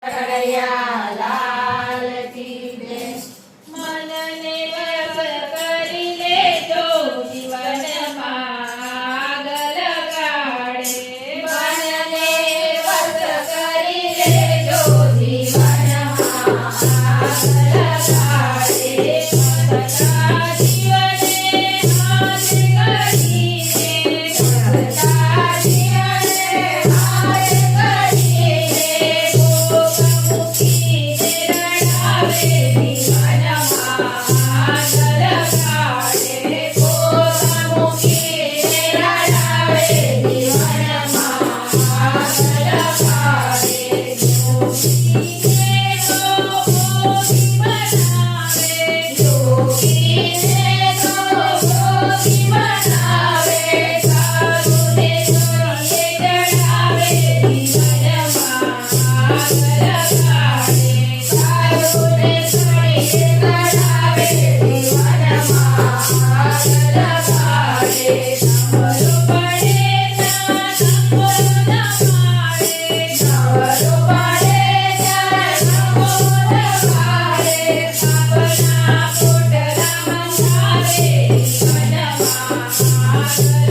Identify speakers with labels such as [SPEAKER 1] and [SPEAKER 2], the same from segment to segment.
[SPEAKER 1] કનૈયા લાલ કી જય. મનને વશ કરી લેજો જીવનમાં આગળ ગાડે. મનને વશ કરી લેજો જીવનમાં આગળ ગાડે. બધા જીવને હાથ કરીને બધા જીવને હાથ કરીને ભોગ મૂકીને રડાવે જીવનમાં આગળ ગાડે. ભોગ મૂકીને રડાવે જીવનમાં આગળ ગાડે. જોગીને તો ભોગી બનાવે. જોગીને તો ભોગી બનાવે. સાધુને છોડીએ ચડાવે જીવનમાં આગળ ગાડે. સાધુને છોડીએ ચડાવે જીવનમાં આગળ ગાડે. નવરો પડે ત્યાં નમો નમાડે. નવરો પડે ત્યાં નમો નમાડે. પાપના પોટલા મંગાવે જીવનમાં આગળ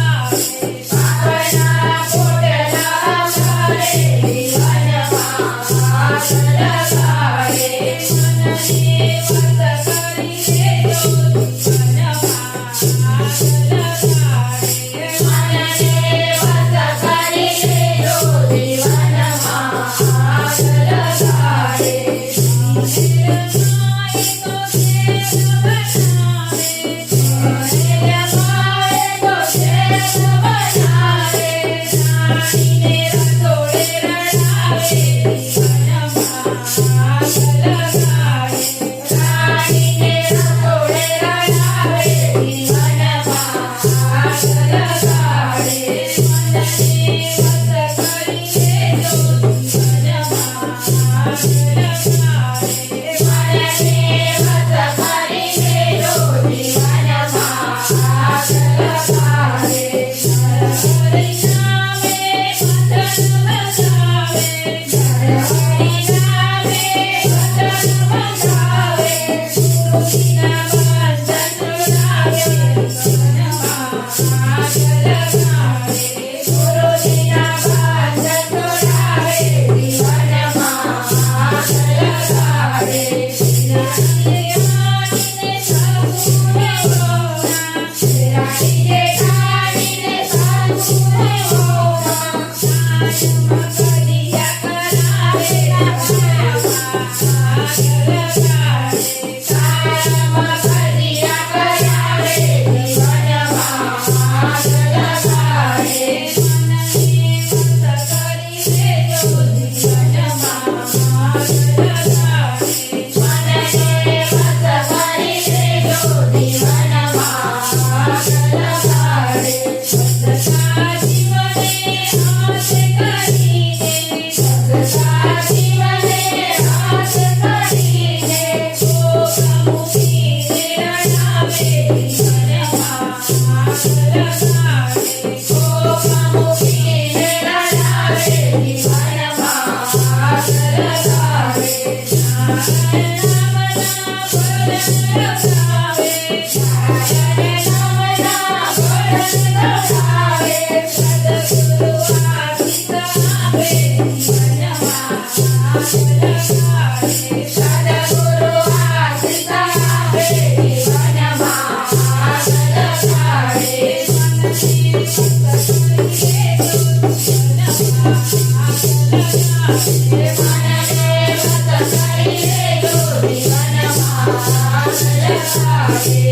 [SPEAKER 1] ગાડે. પાપના પોટલા મંગાવે જીવનમાં આગળ ગાડે. મનને વશ કરી લેજો જીવનમાં આગળ ગાડે. મનને વશ કરી લેજો જીવનમાં આગળ ગાડે. શરીરમાએ તો શેર બનાવે. શરીરમાએ તો શેર બનાવે. રાણીને રસોડે રડાવે જીવનમાં આગળ ગાડે. રાણીને રસોડે રડાવે જીવનમાં આગળ ગાડે. મનને વશ કરી લેજો જીવનમાં આગળ ગાડે. મનને વશ કરી લેજો જીવનમાં આગળ ગાડે. હરિ નામે ભજન બજાવે. હરિ નામે ભજન બજાવે. ગુરુજીના બંધન તોડાવે જીવનમાં આગળ ગાડે. ગુરુજીના બંધન તોડાવે જીવનમાં આગળ ગાડે. રાણી જેઠાણીને સાસુને વહુના. રાણી જેઠાણીને સાસુને વહુના. કાનમાં કડિયા કરાવે જીવનમાં આગળ ગાડે. કાનમાં કડિયા કરાવે જીવનમાં આગળ ગાડે. મનને વશ કરી લેજો જીવનમાં આગળ ગાડે. મનને વશ કરી લેજો જીવનમાં આગળ ગાડે. બધા જીવને હાથ કરીને. બધા જીવને હાથ કરીને ભોગ મૂકીને રડાવે જીવનમાં આગળ ગાડે. ભોગ મૂકીને રડાવે જીવનમાં આગળ ગાડે. નામના ભજન રખાવે. નામના ભજન રખાવે. સદગુરુ આશીષ આપે જીવનમાં આગળ ગાડે. સદગુરુ આશીષ આપે જીવનમાં આગળ ગાડે. મનને વશ કરી લેજો જીવનમાં આગળ ગાડે. મનને વશ કરી લેજો જીવનમાં આગળ ગાડે.